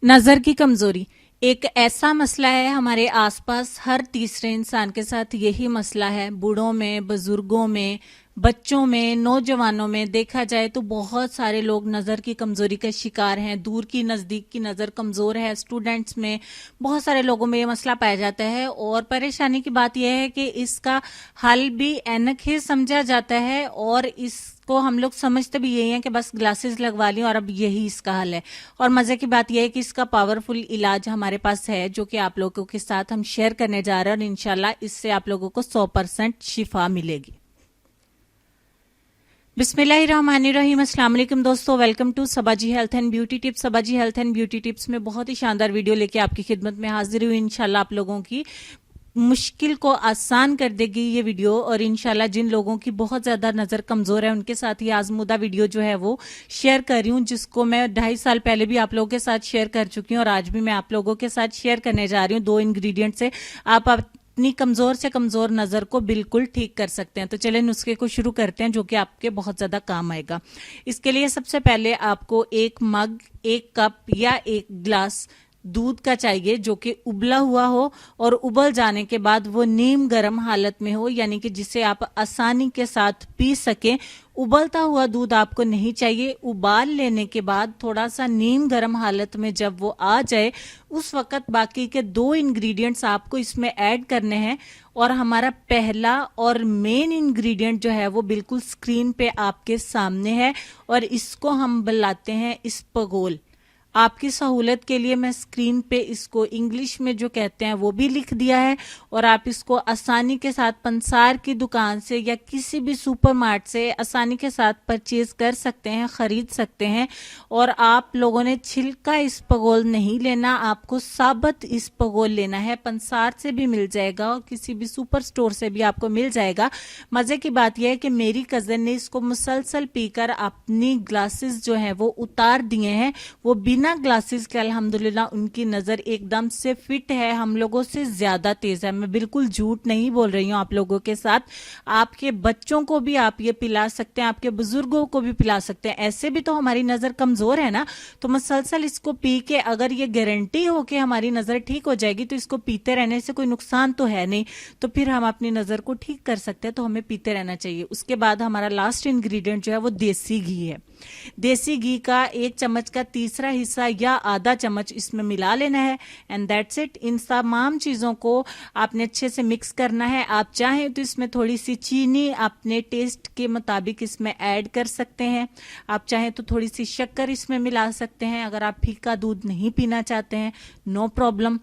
नजर की कमजोरी एक ऐसा मसला है, हमारे आसपास हर तीसरे इंसान के साथ यही मसला है। बूढ़ों में, बुजुर्गों में, बच्चों में, नौजवानों में देखा जाए तो बहुत सारे लोग नज़र की कमजोरी का शिकार हैं। दूर की नज़दीक की नज़र कमज़ोर है। स्टूडेंट्स में, बहुत सारे लोगों में ये मसला पाया जाता है और परेशानी की बात यह है कि इसका हल भी ऐनक ही समझा जाता है और इसको हम लोग समझते भी यही है कि बस ग्लासेस लगवा ली और अब यही इसका हल है। और मजे की बात यह है कि इसका पावरफुल इलाज हमारे पास है, जो कि आप लोगों के साथ हम शेयर करने जा रहे हैं और इंशाल्लाह इससे आप लोगों को 100% शिफा मिलेगी। बिस्मिल्लाहिर्रहमानिर्रहीम। अस्सलाम वालेकुम दोस्तों, welcome to Sabaji health and beauty tips. Sabaji health and beauty tips में बहुत ही शानदार वीडियो लेके आपकी खिदमत में हाजिर हुई। इंशाल्लाह आप लोगों की मुश्किल को आसान कर देगी ये वीडियो और इंशाल्लाह जिन लोगों की बहुत ज्यादा नजर कमजोर है उनके साथ ये आजमुदा वीडियो जो है वो शेयर कर रही हूँ, जिसको मैं 2.5 साल पहले भी आप लोगों के साथ शेयर कर चुकी हूँ और आज भी मैं आप लोगों के साथ शेयर करने जा रही हूँ। 2 इंग्रेडिएंट से आप अपनी कमजोर से कमजोर नजर को बिल्कुल ठीक कर सकते हैं। तो चलिए नुस्खे को शुरू करते हैं, जो कि आपके बहुत ज्यादा काम आएगा। इसके लिए सबसे पहले आपको 1 मग, 1 कप या 1 ग्लास दूध का चाहिए, जो कि उबला हुआ हो और उबल जाने के बाद वो नीम गर्म हालत में हो, यानी कि जिसे आप आसानी के साथ पी सकें। उबलता हुआ दूध आपको नहीं चाहिए। उबाल लेने के बाद थोड़ा सा नीम गर्म हालत में जब वो आ जाए, उस वक्त बाकी के 2 इंग्रेडिएंट्स आपको इसमें ऐड करने हैं। और हमारा पहला और मेन इंग्रेडिएंट जो है वो बिल्कुल स्क्रीन पे आपके सामने है और इसको हम बुलाते हैं इस्पगोल। आपकी सहूलत के लिए मैं स्क्रीन पे इसको इंग्लिश में जो कहते हैं वो भी लिख दिया है और आप इसको आसानी के साथ पंसार की दुकान से या किसी भी सुपरमार्ट से आसानी के साथ परचेज कर सकते हैं, खरीद सकते हैं। और आप लोगों ने छिलका इस्पगोल नहीं लेना, आपको साबुत इस्पगोल लेना है। पंसार से भी मिल जाएगा और किसी भी सुपर स्टोर से भी आपको मिल जाएगा। मजे की बात यह है कि मेरी कजन ने इसको मुसलसल पीकर अपनी ग्लासेस जो है वो उतार दिए हैं। वो बिना ग्लासेस के अल्हम्दुलिल्लाह उनकी नजर एकदम से फिट है, हम लोगों से ज्यादा तेज है। मैं बिल्कुल झूठ नहीं बोल रही हूँ आप लोगों के साथ। आपके बच्चों को भी आप ये पिला सकते हैं, आपके बुजुर्गों को भी पिला सकते हैं। ऐसे भी तो हमारी नजर कमजोर है ना, तो मुसलसल इसको पी के अगर ये गारंटी हो कि हमारी नजर ठीक हो जाएगी तो इसको पीते रहने से कोई नुकसान तो है नहीं, तो फिर हम अपनी नजर को ठीक कर सकते हैं। तो हमें पीते रहना चाहिए। उसके बाद हमारा लास्ट इंग्रेडिएंट जो है वो देसी घी है। देसी घी का 1 चम्मच का तीसरा हिस्सा या आधा चम्मच इसमें मिला लेना है एंड दैट्स इट। इन तमाम चीजों को आपने अच्छे से मिक्स करना है। आप चाहें तो इसमें थोड़ी सी चीनी अपने टेस्ट के मुताबिक इसमें ऐड कर सकते हैं। आप चाहें तो थोड़ी सी शक्कर इसमें मिला सकते हैं। अगर आप फीका दूध नहीं पीना चाहते हैं, नो प्रॉब्लम।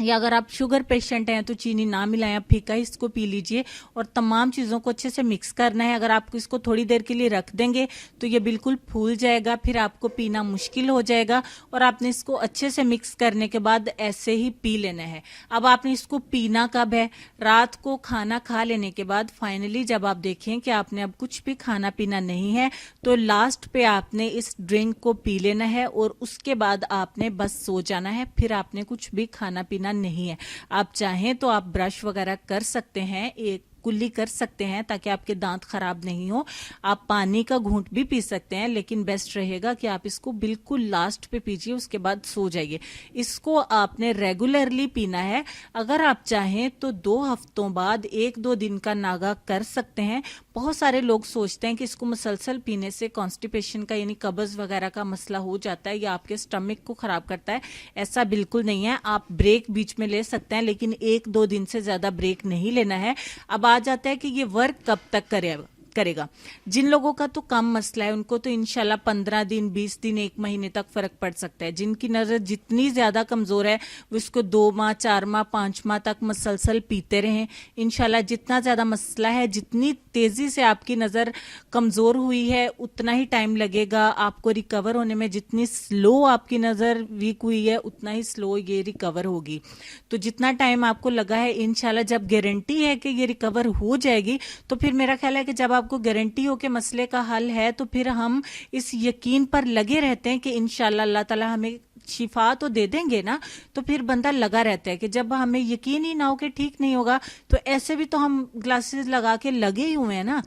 या अगर आप शुगर पेशेंट हैं तो चीनी ना मिलाएं, आप फीका इसको पी लीजिए। और तमाम चीज़ों को अच्छे से मिक्स करना है। अगर आप इसको थोड़ी देर के लिए रख देंगे तो ये बिल्कुल फूल जाएगा, फिर आपको पीना मुश्किल हो जाएगा। और आपने इसको अच्छे से मिक्स करने के बाद ऐसे ही पी लेना है। अब आपने इसको पीना कब है? रात को खाना खा लेने के बाद। फाइनली जब आप देखें कि आपने अब कुछ भी खाना पीना नहीं है तो लास्ट पे आपने इस ड्रिंक को पी लेना है और उसके बाद आपने बस सो जाना है। फिर आपने कुछ भी खाना पीना नहीं है। आप चाहें तो आप ब्रश वगैरह कर सकते हैं, एक कुल्ली कर सकते हैं ताकि आपके दांत खराब नहीं हो। आप पानी का घूंट भी पी सकते हैं, लेकिन बेस्ट रहेगा कि आप इसको बिल्कुल लास्ट पे पीजिए, उसके बाद सो जाइए। इसको आपने रेगुलरली पीना है। अगर आप चाहें तो 2 हफ्तों बाद 1-2 दिन का नागा कर सकते हैं। बहुत सारे लोग सोचते हैं कि इसको मुसलसल पीने से कॉन्स्टिपेशन का यानी कब्ज वगैरह का मसला हो जाता है या आपके स्टमक को खराब करता है। ऐसा बिल्कुल नहीं है। आप ब्रेक बीच में ले सकते हैं, लेकिन 1-2 दिन से ज्यादा ब्रेक नहीं लेना है। अब आ जाता है कि ये वर्क कब तक करेगा। जिन लोगों का तो कम मसला है उनको तो इंशाल्लाह 15 दिन, 20 दिन, 1 महीने तक फर्क पड़ सकता है। जिनकी नजर जितनी ज्यादा कमजोर है वो इसको 2 माह, 4 माह, 5 माह तक मुसलसल पीते रहें। इंशाल्लाह जितना ज्यादा मसला है, जितनी तेजी से आपकी नजर कमजोर हुई है उतना ही टाइम लगेगा आपको रिकवर होने में। जितनी स्लो आपकी नजर वीक हुई है उतना ही स्लो ये रिकवर होगी। तो जितना टाइम आपको लगा है, इंशाल्लाह जब गारंटी है कि ये रिकवर हो जाएगी तो फिर मेरा ख्याल है कि जब आपको गारंटी हो कि मसले का हल है तो फिर हम इस यकीन पर लगे रहते हैं कि इंशाल्लाह अल्लाह ताला हमें शिफा तो दे देंगे ना। तो फिर बंदा लगा रहता है कि जब हमें यकीन ही ना हो कि ठीक नहीं होगा तो ऐसे भी तो हम ग्लासेस लगा के लगे ही हुए हैं ना।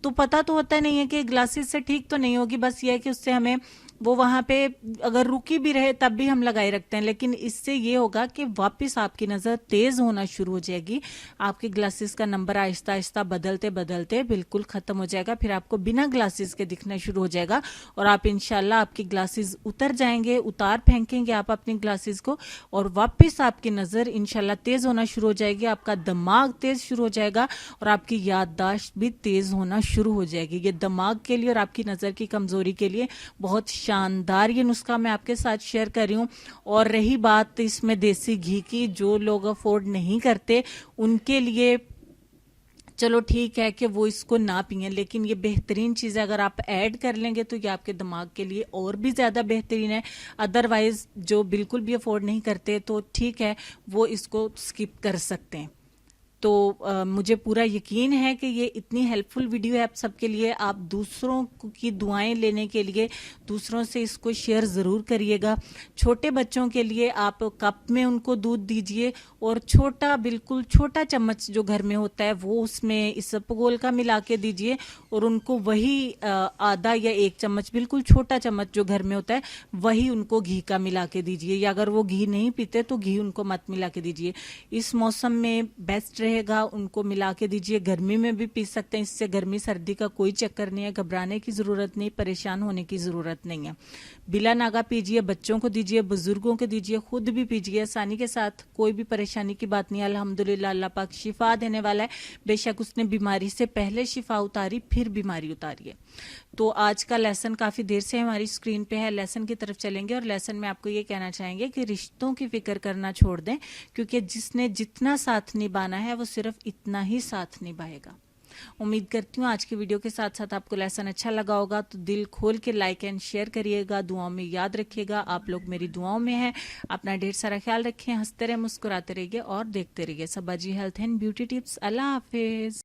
तो पता तो होता नहीं है कि ग्लासेस से ठीक तो नहीं होगी, बस ये है कि उससे हमें वो वहां पे अगर रुकी भी रहे तब भी हम लगाए रखते हैं, लेकिन इससे ये होगा कि वापस आपकी नजर तेज होना शुरू हो जाएगी, आपके ग्लासेस का नंबर आहिस्ता आहिस्ता बदलते बदलते बिल्कुल खत्म हो जाएगा, फिर आपको बिना ग्लासेस के दिखना शुरू हो जाएगा और आप इंशाल्लाह आपकी ग्लासेस उतर जाएंगे, उतार फेंकेंगे आप अपनी ग्लासेस को और वापस आपकी नजर इंशाल्लाह तेज होना शुरू हो जाएगी, आपका दिमाग तेज शुरू हो जाएगा और आपकी याददाश्त भी तेज होना शुरू हो जाएगी। ये दिमाग के लिए और आपकी नजर की कमजोरी के लिए बहुत शानदार ये नुस्खा मैं आपके साथ शेयर कर रही हूँ। और रही बात इसमें देसी घी की, जो लोग अफोर्ड नहीं करते उनके लिए चलो ठीक है कि वो इसको ना पिए, लेकिन ये बेहतरीन चीज़ है, अगर आप ऐड कर लेंगे तो ये आपके दिमाग के लिए और भी ज़्यादा बेहतरीन है। अदरवाइज जो बिल्कुल भी अफोर्ड नहीं करते तो ठीक है, वो इसको स्किप कर सकते हैं। तो मुझे पूरा यकीन है कि ये इतनी हेल्पफुल वीडियो है आप सबके लिए। आप दूसरों की दुआएं लेने के लिए दूसरों से इसको शेयर ज़रूर करिएगा। छोटे बच्चों के लिए आप कप में उनको दूध दीजिए और छोटा, बिल्कुल छोटा चम्मच जो घर में होता है वो उसमें इसबगोल का मिला के दीजिए और उनको वही आधा या एक चम्मच, बिल्कुल छोटा चम्मच जो घर में होता है वही उनको घी का मिला के दीजिए, या अगर वो घी नहीं पीते तो घी उनको मत मिला के दीजिए। इस मौसम में बेस्ट रहेगा, उनको मिला के दीजिए। गर्मी में भी पी सकते हैं, इससे गर्मी सर्दी का कोई चक्कर नहीं है, घबराने की जरूरत नहीं, परेशान होने की जरूरत नहीं है। बिला नागा पीजिए, बच्चों को दीजिए, बुजुर्गों को दीजिए, खुद भी पीजिए आसानी के साथ, कोई भी परेशानी की बात नहीं है। अल्हम्दुलिल्लाह अल्लाह पाक शिफा देने वाला है, बेशक उसने बीमारी से पहले शिफा उतारी फिर बीमारी उतारी है। तो आज का लेसन काफी देर से हमारी स्क्रीन पे है, लेसन की तरफ चलेंगे और लेसन में आपको ये कहना चाहेंगे कि रिश्तों की फिक्र करना छोड़ दें, क्योंकि जिसने जितना साथ निभाना है वो सिर्फ इतना ही साथ निभाएगा। उम्मीद करती हूँ आज की वीडियो के साथ साथ आपको लेसन अच्छा लगा होगा, तो दिल खोल के लाइक एंड शेयर करिएगा, दुआओं में याद रखिएगा। आप लोग मेरी दुआओं में हैं, अपना ढेर सारा ख्याल रखें, हंसते रहे, मुस्कुराते रहिए और देखते रहिए Saba ji health and beauty tips. अल्लाह हाफिज।